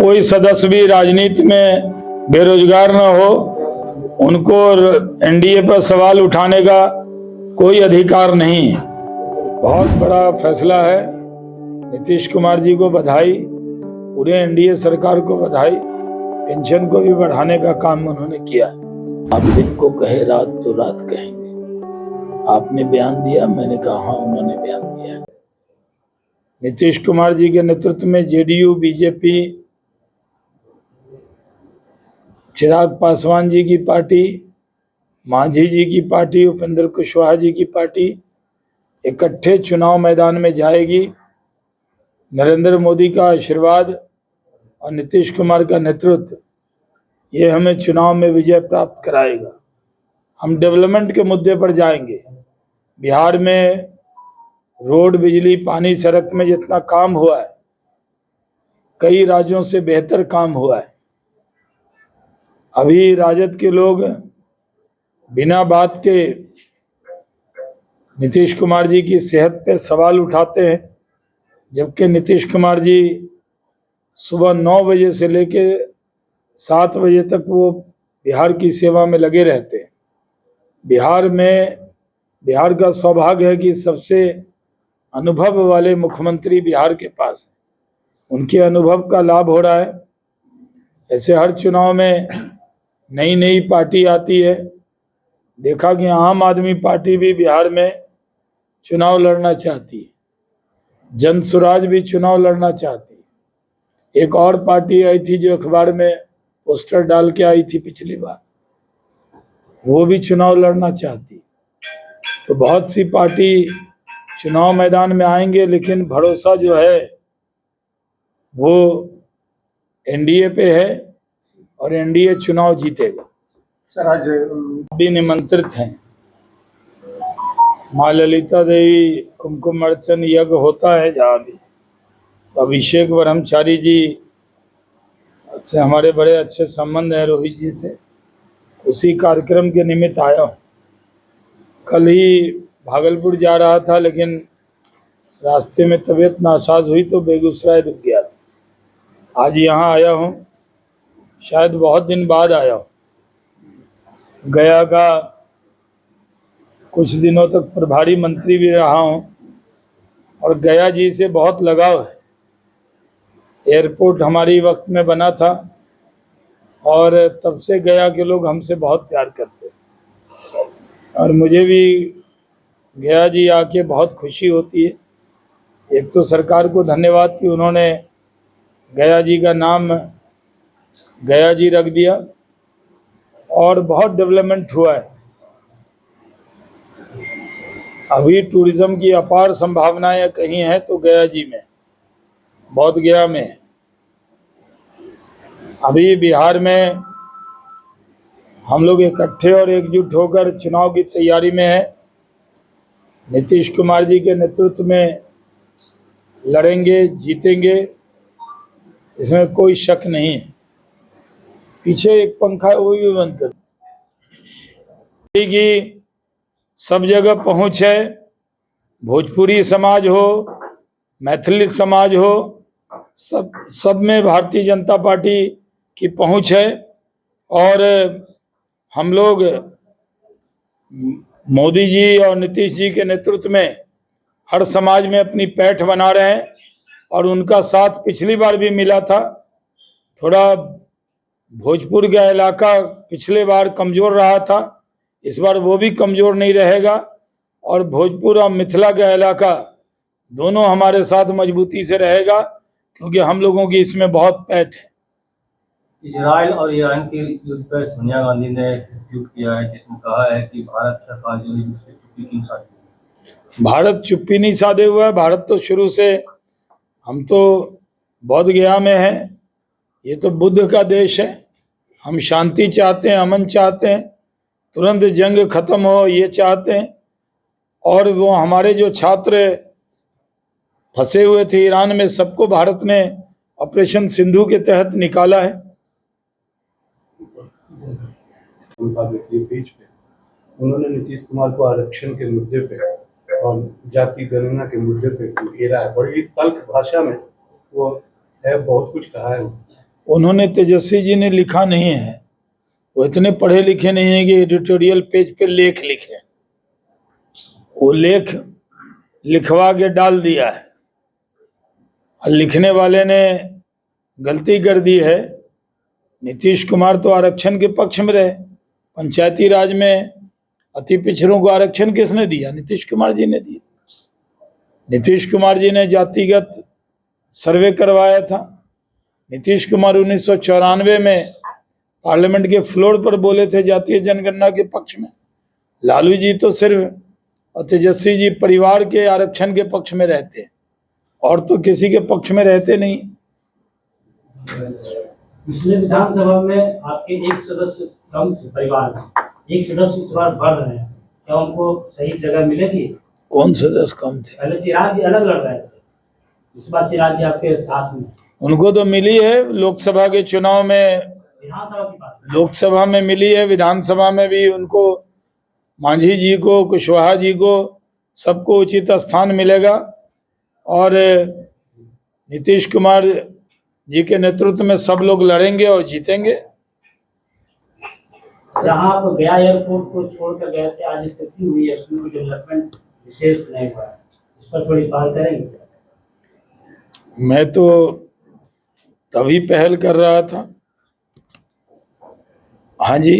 कोई सदस्य भी राजनीति में बेरोजगार न हो, उनको एनडीए पर सवाल उठाने का कोई अधिकार नहीं है। बहुत बड़ा फैसला है। नीतीश कुमार जी को बधाई, पूरे एनडीए सरकार को बधाई। पेंशन को भी बढ़ाने का काम उन्होंने किया। आप दिन को कहे रात तो रात कहेंगे। आपने बयान दिया, मैंने कहा हाँ, उन्होंने बयान दिया। नीतीश कुमार जी के नेतृत्व में जेडीयू, बीजेपी, चिराग पासवान जी की पार्टी, मांझी जी की पार्टी, उपेंद्र कुशवाहा जी की पार्टी इकट्ठे चुनाव मैदान में जाएगी। नरेंद्र मोदी का आशीर्वाद और नीतीश कुमार का नेतृत्व ये हमें चुनाव में विजय प्राप्त कराएगा। हम डेवलपमेंट के मुद्दे पर जाएंगे। बिहार में रोड, बिजली, पानी, सड़क में जितना काम हुआ है, कई राज्यों से बेहतर काम हुआ है। अभी राजद के लोग बिना बात के नीतीश कुमार जी की सेहत पे सवाल उठाते हैं, जबकि नीतीश कुमार जी सुबह 9 बजे से लेके 7 बजे तक वो बिहार की सेवा में लगे रहते हैं। बिहार का सौभाग्य है कि सबसे अनुभव वाले मुख्यमंत्री बिहार के पास है। उनके अनुभव का लाभ हो रहा है। ऐसे हर चुनाव में नई नई पार्टी आती है। देखा कि आम आदमी पार्टी भी बिहार में चुनाव लड़ना चाहती है, जन स्वराज भी चुनाव लड़ना चाहती है। एक और पार्टी आई थी जो अखबार में पोस्टर डाल के आई थी पिछली बार, वो भी चुनाव लड़ना चाहती। तो बहुत सी पार्टी चुनाव मैदान में आएंगे, लेकिन भरोसा जो है वो एनडीए पे है और एनडीए चुनाव जीतेगा। सर, आज भी निमंत्रित हैं। माँ ललिता देवी कुमकुम अर्चन यज्ञ होता है जहाँ भी, तो अभिषेक ब्रह्मचारी जी से हमारे बड़े अच्छे संबंध हैं, रोहित जी से। उसी कार्यक्रम के निमित्त आया हूँ। कल ही भागलपुर जा रहा था, लेकिन रास्ते में तबीयत नासाज हुई तो बेगूसराय रुक गया। आज यहाँ आया हूँ, शायद बहुत दिन बाद आया हूँ। गया का कुछ दिनों तक प्रभारी मंत्री भी रहा हूँ और गया जी से बहुत लगाव है। एयरपोर्ट हमारी वक्त में बना था और तब से गया के लोग हमसे बहुत प्यार करते हैं और मुझे भी गया जी आके बहुत खुशी होती है। एक तो सरकार को धन्यवाद कि उन्होंने गया जी का नाम गया जी रख दिया और बहुत डेवलपमेंट हुआ है। अभी टूरिज्म की अपार संभावनाएं कहीं हैं तो गया जी में, बोध गया में। अभी बिहार में हम लोग इकट्ठे और एकजुट होकर चुनाव की तैयारी में है। नीतीश कुमार जी के नेतृत्व में लड़ेंगे, जीतेंगे, इसमें कोई शक नहीं है। पीछे एक पंखा है, वो भी बंद कर कि सब जगह पहुंच है। भोजपुरी समाज हो, मैथिली समाज हो, सब में भारतीय जनता पार्टी की पहुंच है और हम लोग मोदी जी और नीतीश जी के नेतृत्व में हर समाज में अपनी पैठ बना रहे हैं और उनका साथ पिछली बार भी मिला था। थोड़ा भोजपुर का इलाका पिछले बार कमजोर रहा था, इस बार वो भी कमजोर नहीं रहेगा और भोजपुर और मिथिला का इलाका दोनों हमारे साथ मजबूती से रहेगा, क्योंकि हम लोगों की इसमें बहुत पैठ है। इजराइल और ईरान के युद्ध पर सोनिया गांधी ने ट्वीट किया है, जिसमें कहा है कि भारत सरकार जो है उससे चुप्पी नहीं साधे। भारत चुप्पी नहीं साधे हुआ है। भारत तो शुरू से, हम तो बोध गया में है, ये तो बुद्ध का देश है। हम शांति चाहते हैं, अमन चाहते हैं, तुरंत जंग खत्म हो ये चाहते हैं। और वो हमारे जो छात्र फंसे हुए थे ईरान में, सबको भारत ने ऑपरेशन सिंधु के तहत निकाला है। बीच में उन्होंने नीतीश कुमार को आरक्षण के मुद्दे पे और जाति गणना के मुद्दे पे घेरा है। बड़ी तल्ख भाषा में वो है, बहुत कुछ कहा है। उन्होंने, तेजस्वी जी ने लिखा नहीं है, वो इतने पढ़े लिखे नहीं है कि एडिटोरियल पेज पे लेख लिखे। वो लेख लिखवा के डाल दिया है, और लिखने वाले ने गलती कर दी है। नीतीश कुमार तो आरक्षण के पक्ष में रहे। पंचायती राज में अति पिछड़ों को आरक्षण किसने दिया? नीतीश कुमार जी ने दिया। नीतीश कुमार जी ने जातिगत सर्वे करवाया था। नीतीश कुमार 1994 में पार्लियामेंट के फ्लोर पर बोले थे जातीय जनगणना के पक्ष में। लालू जी तो सिर्फ और तेजस्वी जी परिवार के आरक्षण के पक्ष में रहते हैं, और तो किसी के पक्ष में रहते नहीं। पिछले विधानसभा में आपके एक सदस्य कम थे, परिवार में एक सदस्य इस बार बढ़ रहे हैं, क्या उनको सही जगह मिलेगी? कौन सदस्य कम थे? पहले चिराग जी अलग लड़ रहे थे, इस बार चिराग जी आपके साथ में। उनको तो मिली है लोकसभा के चुनाव में, विधानसभा की बात लोकसभा में मिली है, विधानसभा में भी उनको, मांझी जी को, कुशवाहा जी को, सबको उचित स्थान मिलेगा। और नीतीश कुमार जी के नेतृत्व में सब लोग लड़ेंगे और जीतेंगे। जहां आप गया एयरपोर्ट को छोड़कर गए थे, आज स्थिति हुई है, उसमें कोई डेवलपमेंट विशेष नहीं हुआ है, इस पर थोड़ी बात करेंगे? मैं तो तभी पहल कर रहा था। हाँ जी।